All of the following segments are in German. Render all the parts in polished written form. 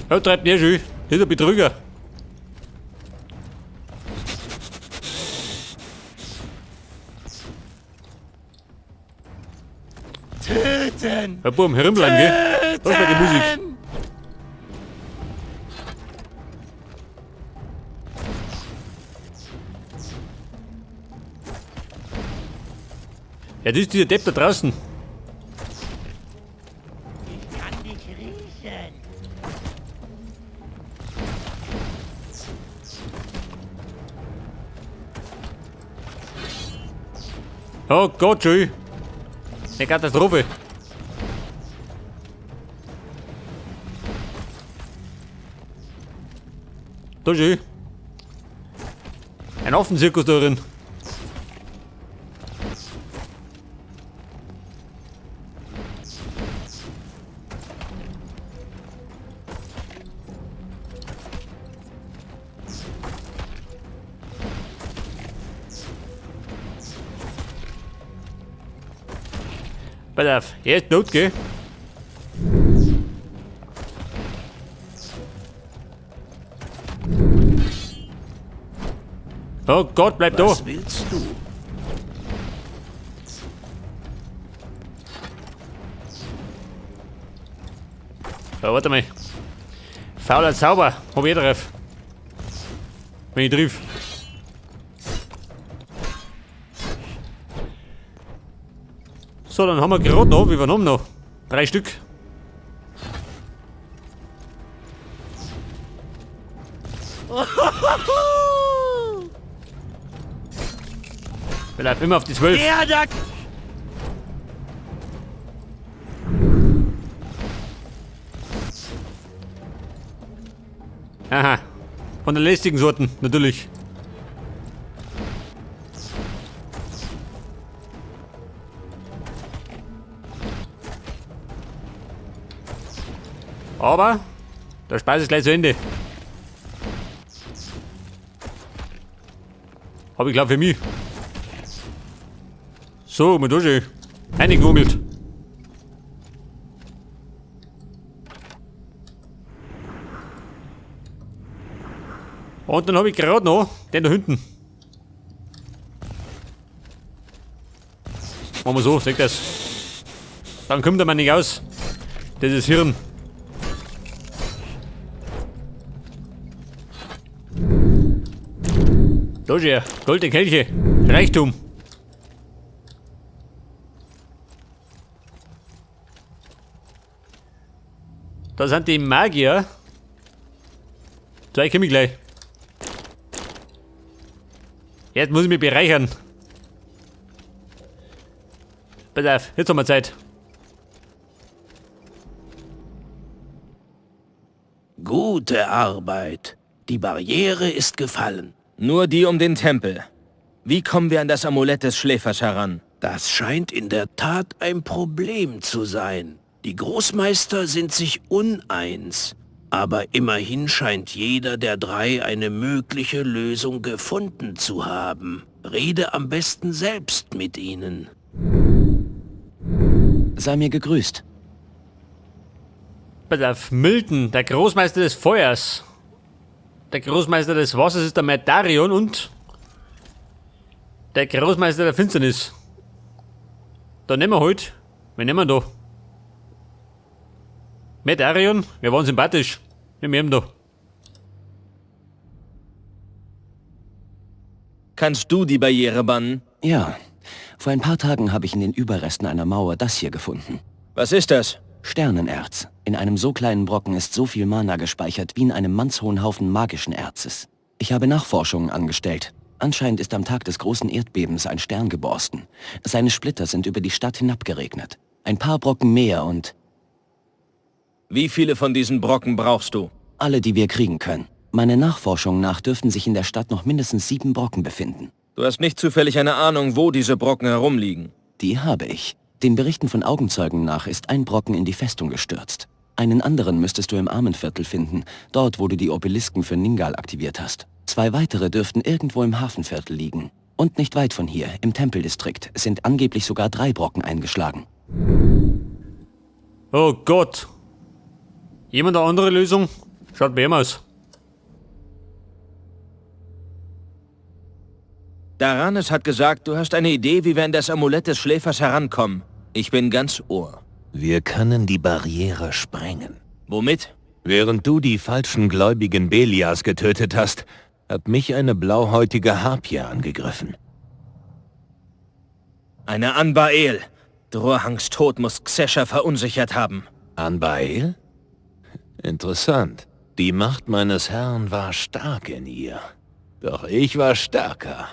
Ja, treibt nicht schön. Das ist ein Betrüger. Töten! Ja, Buben, herumbleiben, gell? Das war die Musik. Ja, das ist dieser Depp da draußen. Ich kann dich riechen. Oh Gott, schön. Eine Katastrophe. Da schön. Ein Affenzirkus da drin. Pass auf, er ist tot, gell? Oh Gott, bleib da! Was willst du? Ja, warte mal. Fauler Zauber, hab ich drauf. Wenn ich triff. So, dann haben wir gerade noch, wie wir haben noch? 3 Stück. Bleib immer auf die 12. Der da. Aha. Von den lästigen Sorten, natürlich. Aber der Spaß ist gleich zu Ende. Hab ich glaub für mich. So, mal da schön. Eingegoogelt. Und dann habe ich gerade noch den da hinten. Machen wir so, seht das. Dann kommt er mal nicht aus. Das ist Hirn. Da schau, goldene Kelche. Reichtum. Da sind die Magier. 2 komme ich gleich. Jetzt muss ich mich bereichern. Pass auf, jetzt haben wir Zeit. Gute Arbeit. Die Barriere ist gefallen. Nur die um den Tempel. Wie kommen wir an das Amulett des Schläfers heran? Das scheint in der Tat ein Problem zu sein. Die Großmeister sind sich uneins. Aber immerhin scheint jeder der 3 eine mögliche Lösung gefunden zu haben. Rede am besten selbst mit ihnen. Sei mir gegrüßt. Pass auf, Milton, der Großmeister des Feuers. Der Großmeister des Wassers ist der Metarion und der Großmeister der Finsternis. Da nehmen wir halt. Wen nehmen wir da? Metarion, wir waren sympathisch. Wir nehmen da. Kannst du die Barriere bannen? Ja, vor ein paar Tagen habe ich in den Überresten einer Mauer das hier gefunden. Was ist das? Sternenerz. In einem so kleinen Brocken ist so viel Mana gespeichert wie in einem mannshohen Haufen magischen Erzes. Ich habe Nachforschungen angestellt. Anscheinend ist am Tag des großen Erdbebens ein Stern geborsten. Seine Splitter sind über die Stadt hinabgeregnet. Ein paar Brocken mehr und Wie viele von diesen Brocken brauchst du? alle, die wir kriegen können. Meiner Nachforschung nach dürften sich in der Stadt noch mindestens 7 Brocken befinden. Du hast nicht zufällig eine Ahnung, wo diese Brocken herumliegen. Die habe ich. Den Berichten von Augenzeugen nach ist ein Brocken in die Festung gestürzt. Einen anderen müsstest du im Armenviertel finden, dort wo du die Obelisken für Ningal aktiviert hast. 2 weitere dürften irgendwo im Hafenviertel liegen. Und nicht weit von hier, im Tempeldistrikt, sind angeblich sogar 3 Brocken eingeschlagen. Oh Gott. Jemand eine andere Lösung? Schaut bei ihm aus. Daranes hat gesagt, du hast eine Idee, wie wir an das Amulett des Schläfers herankommen. Ich bin ganz Ohr. Wir können die Barriere sprengen. Womit? Während du die falschen Gläubigen Belias getötet hast, hat mich eine blauhäutige Harpie angegriffen. Eine Anbael. Drohangs Tod muss Xesha verunsichert haben. Anbael? Interessant. Die Macht meines Herrn war stark in ihr. Doch ich war stärker.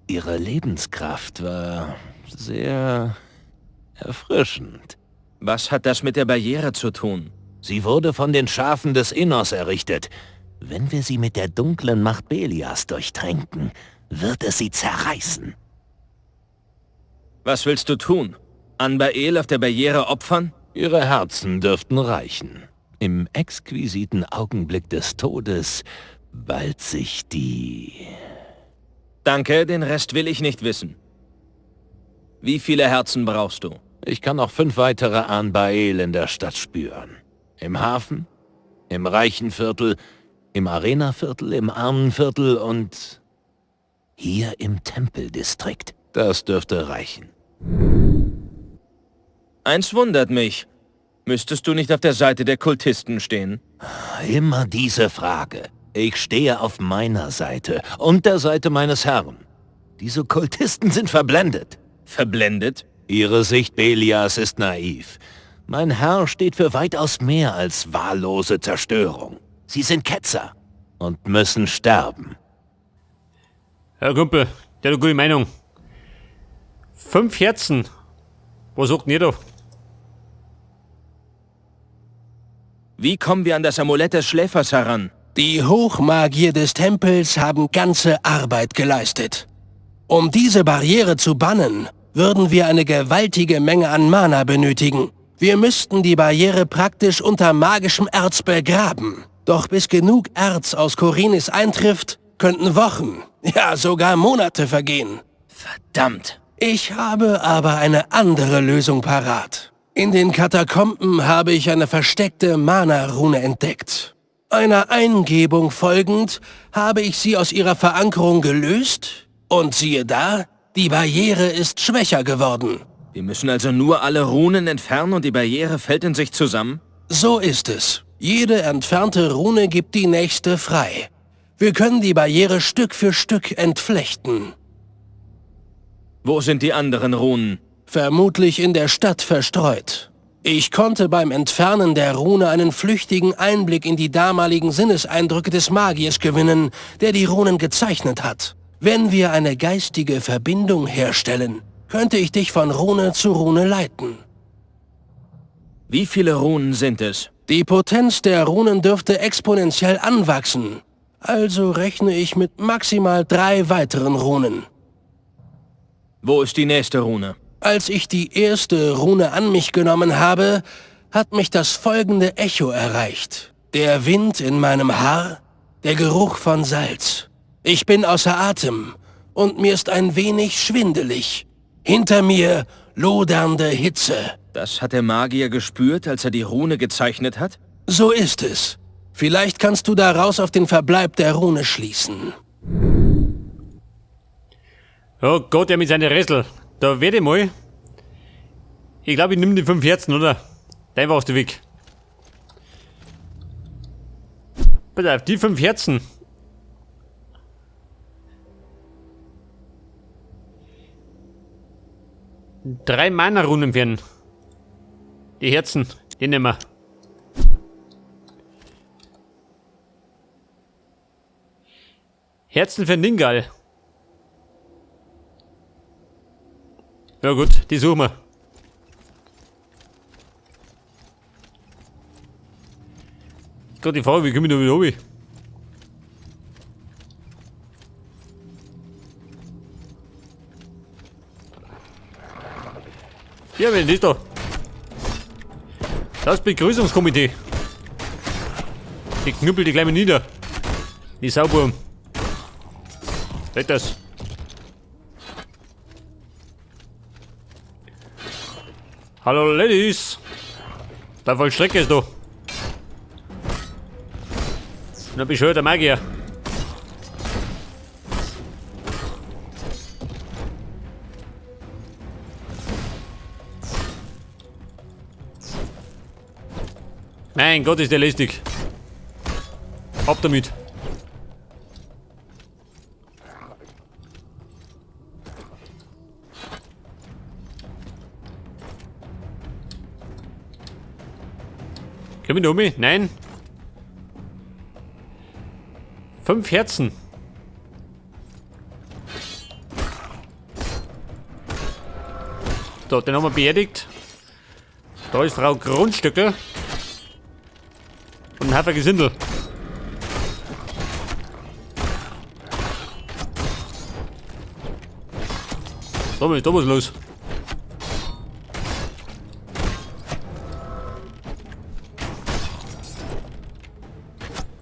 Ihre Lebenskraft war sehr erfrischend. Was hat das mit der Barriere zu tun? Sie wurde von den Schafen des Innos errichtet. Wenn wir sie mit der dunklen Macht Belias durchtränken, wird es sie zerreißen. Was willst du tun? Anbael auf der Barriere opfern? Ihre Herzen dürften reichen. Im exquisiten Augenblick des Todes ballt sich die... Danke, den Rest will ich nicht wissen. Wie viele Herzen brauchst du? Ich kann noch 5 weitere Anbael in der Stadt spüren. Im Hafen, im Reichenviertel, im Arenaviertel, im Armenviertel und hier im Tempeldistrikt. Das dürfte reichen. Eins wundert mich. Müsstest du nicht auf der Seite der Kultisten stehen? Immer diese Frage. Ich stehe auf meiner Seite und der Seite meines Herrn. Diese Kultisten sind verblendet. Verblendet? Ihre Sicht Belias ist naiv. Mein Herr steht für weitaus mehr als wahllose Zerstörung. Sie sind Ketzer und müssen sterben. Ja, Kumpel, der hat eine gute Meinung. 5 Herzen. Was sagt ihr da? Wie kommen wir an das Amulett des Schläfers heran? Die Hochmagier des Tempels haben ganze Arbeit geleistet. Um diese Barriere zu bannen, würden wir eine gewaltige Menge an Mana benötigen. Wir müssten die Barriere praktisch unter magischem Erz begraben. Doch bis genug Erz aus Khorinis eintrifft, könnten Wochen, ja sogar Monate vergehen. Verdammt! Ich habe aber eine andere Lösung parat. In den Katakomben habe ich eine versteckte Mana-Rune entdeckt. Einer Eingebung folgend habe ich sie aus ihrer Verankerung gelöst und siehe da, die Barriere ist schwächer geworden. Wir müssen also nur alle Runen entfernen und die Barriere fällt in sich zusammen? So ist es. Jede entfernte Rune gibt die nächste frei. Wir können die Barriere Stück für Stück entflechten. Wo sind die anderen Runen? Vermutlich in der Stadt verstreut. Ich konnte beim Entfernen der Rune einen flüchtigen Einblick in die damaligen Sinneseindrücke des Magiers gewinnen, der die Runen gezeichnet hat. Wenn wir eine geistige Verbindung herstellen, könnte ich dich von Rune zu Rune leiten. Wie viele Runen sind es? Die Potenz der Runen dürfte exponentiell anwachsen. Also rechne ich mit maximal 3 weiteren Runen. Wo ist die nächste Rune? Als ich die erste Rune an mich genommen habe, hat mich das folgende Echo erreicht. Der Wind in meinem Haar, der Geruch von Salz. Ich bin außer Atem und mir ist ein wenig schwindelig. Hinter mir lodernde Hitze. Das hat der Magier gespürt, als er die Rune gezeichnet hat? So ist es. Vielleicht kannst du daraus auf den Verbleib der Rune schließen. Oh Gott, der mit seinen Ressel. Da werde ich mal. Ich glaube, ich nehme die 5 Herzen, oder? Dein warst du weg. Pass auf, die 5 Herzen. Drei Mana-Runen werden. Die Herzen, die nehmen wir. Herzen für Ningal. Ja gut, die suchen wir. Gerade die Frage, wie komme ich da wieder runter? Ja, wen ist da? Das Begrüßungskomitee. Die knüppelt die gleich mal nieder. Die Sauburm. Seht das? Hallo Ladies. Da voll Strecke ist du. Na bist du der Magier. Mein Gott, ist der lästig. Ab damit. Komm ich um mich? Nein. 5 Herzen. So, den haben wir beerdigt. Da ist Frau Grundstückel. Und ein Haufen Gesindel. Da muss los.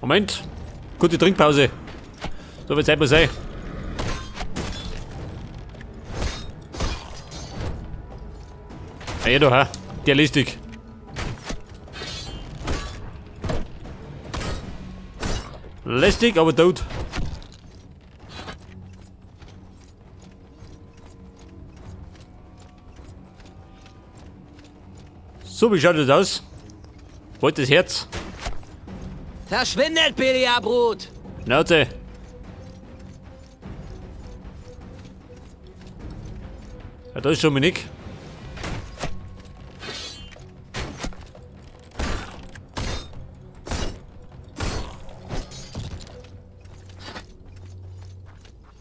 Moment. Gute Trinkpause. So viel Zeit muss sein. Ja, da, ha. Der listig. Lästig, aber tot. So, wie schaut das aus? Wollt das Herz? Verschwindet, Belial-Brut! Schnauze. Ja, da ist schon Dominik.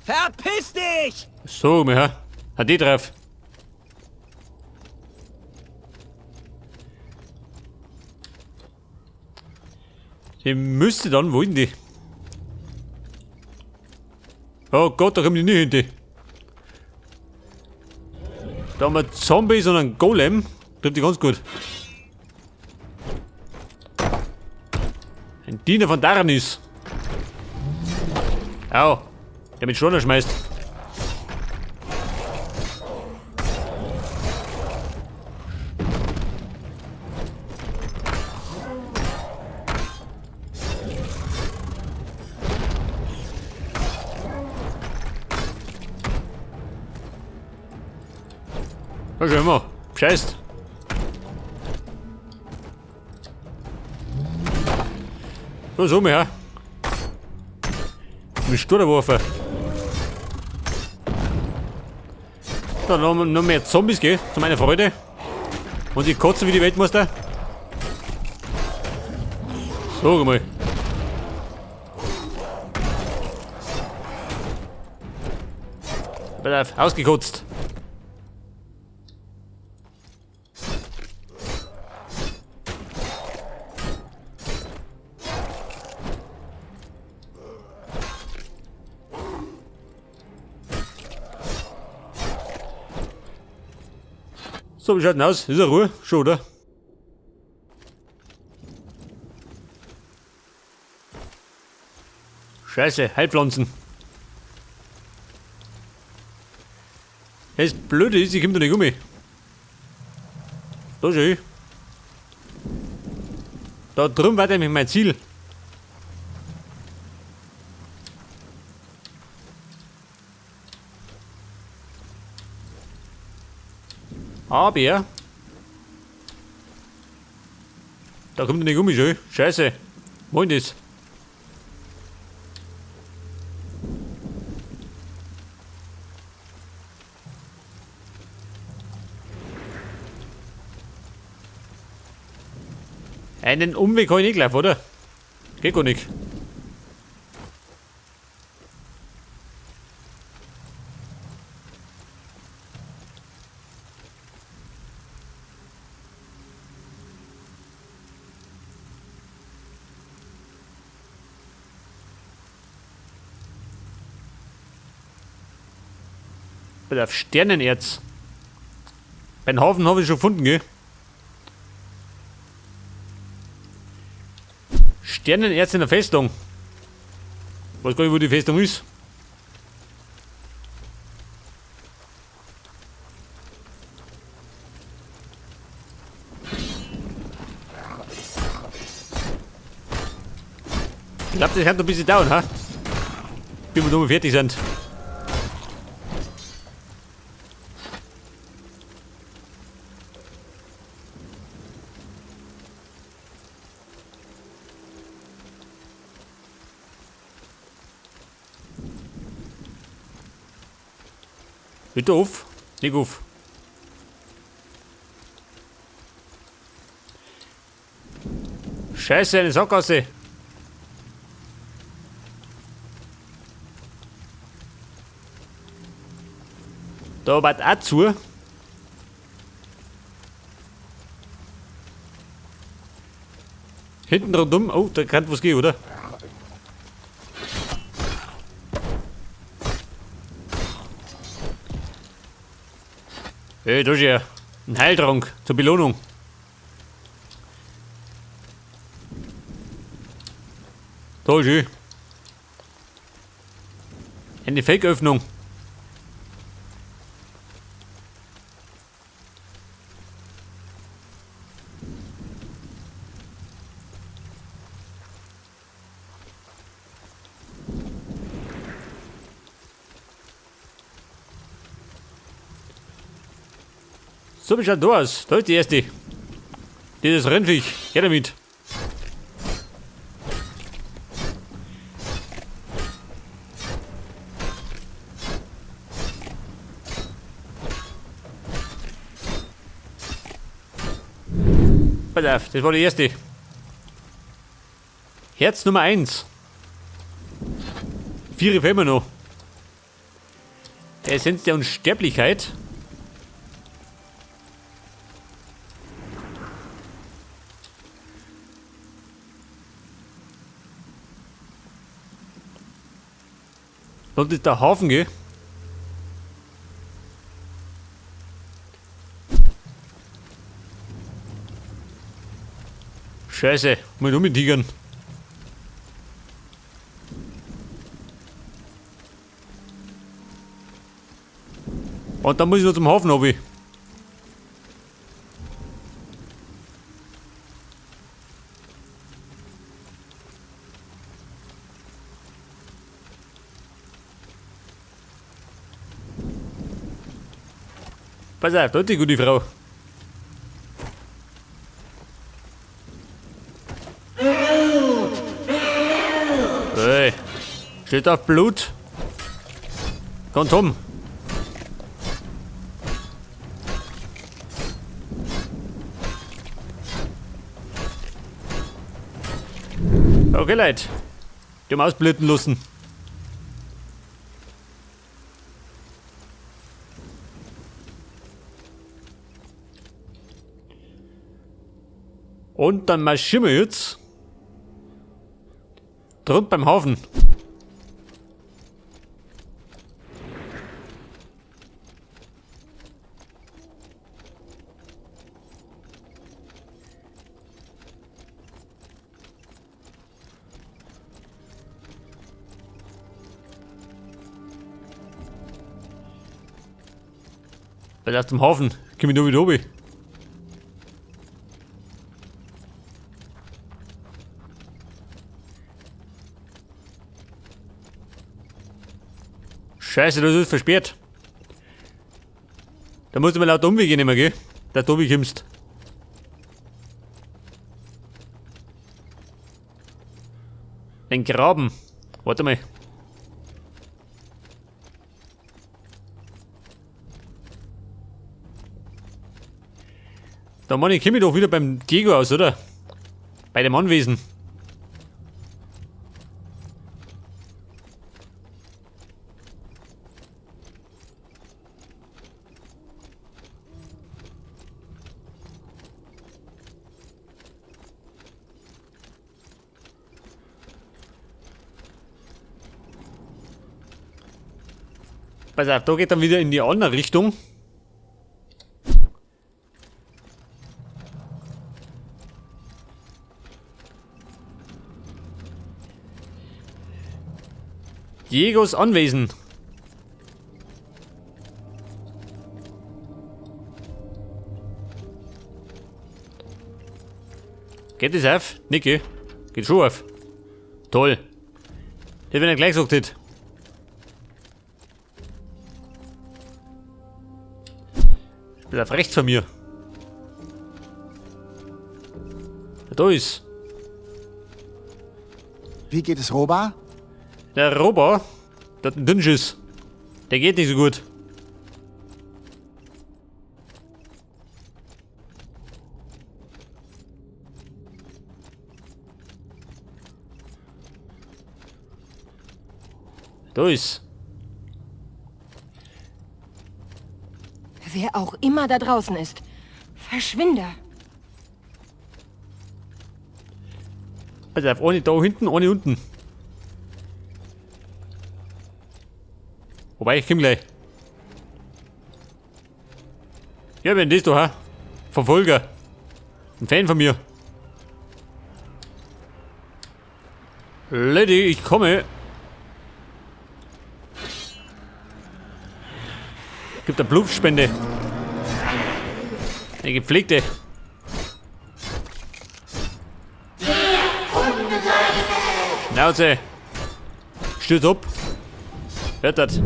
Verpiss dich! So, ja. Hat die drauf. Die müsste dann, wo sind die? Oh Gott, da kommen die nicht hinter. Da haben wir Zombies und einen Golem. Trifft die ganz gut. Ein Diener von Darnis. Au, der mit Schoner schmeißt. Da schau mal, scheißt. Da so her. Mit Sturmwerfer. Da noch mehr Zombies, gell? Zu meiner Freude. Und die kotzen wie die Weltmeister. So mal. Pass auf, ausgekotzt. So, wie schaut denn aus? Ist er Ruhe? Schon, oder? Scheiße, Heilpflanzen. Das Blöde ist, ich komm da nicht um. Da schön. Da drüben war nämlich mein Ziel. Aber da kommt er nicht um, schön. Scheiße. Wo ist das? Einen Umweg kann ich nicht laufen, oder? Geht gar nicht. Auf Sternenerz. Beim Hafen habe ich schon gefunden, gell? Sternenerz in der Festung. Weiß gar nicht, wo die Festung ist. Ich glaube, das kann noch ein bisschen dauern, ha? Bis wir nur fertig sind. Bitte auf. Nicht auf. Scheiße, eine Sackgasse. Da war auch zu. Hinten rundum. Oh, da kann was gehen, oder? Hey, da ist ja ein Heiltrank zur Belohnung. Da ist sie. Eine Fake-Öffnung. So wie schaut da aus. Da ist die erste. Dieses Rennviech. Her damit. Pass auf, das war die erste. Herz Nummer 1. 4 fehlen wir noch. Der Essenz der Unsterblichkeit. Dort ist der Hafen, gell? Scheiße, mal umtigern. Und dann muss ich noch zum Hafen runter. Pass auf, da ist die gute Frau. Hey, steht auf Blut. Kommt um. Okay, Leute. Die haben ausbluten lassen. Und dann marschieren wir jetzt drunten beim Hafen. Weil aus dem Hafen komme ich nur wieder oben. Scheiße, das ist versperrt. Da musst du mal laut Umwege nehmen, gell? Da du kommst. Den Graben. Warte mal. Da meine ich, komme ich doch wieder beim Diego aus, oder? Bei dem Anwesen. Pass auf, da geht dann wieder in die andere Richtung. Diegos Anwesen. Geht das auf? Nicht, gell? Geht schon auf. Toll. Der wird ja gleich gesagt hat. Der auf rechts von mir. Da ist. Wie geht es Roba? Der Robo, der hat einen Dünnschiss. Der geht nicht so gut. Da ist. Wer auch immer da draußen ist, verschwinde. Also auf eine da hinten, eine unten. Wobei, ich komm gleich. Ja, wenn das da, ha? Verfolger. Ein Fan von mir. Lady, ich komme. Gibt eine Blutspende. Eine gepflegte. Schnauze. Stürzt ab. Hört das.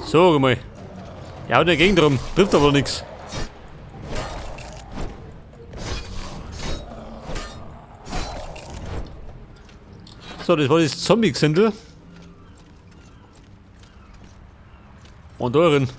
So, mal. Der haut in der Gegend rum. Trifft aber nichts. So, das war das Zombie-Gesindel. Und euren.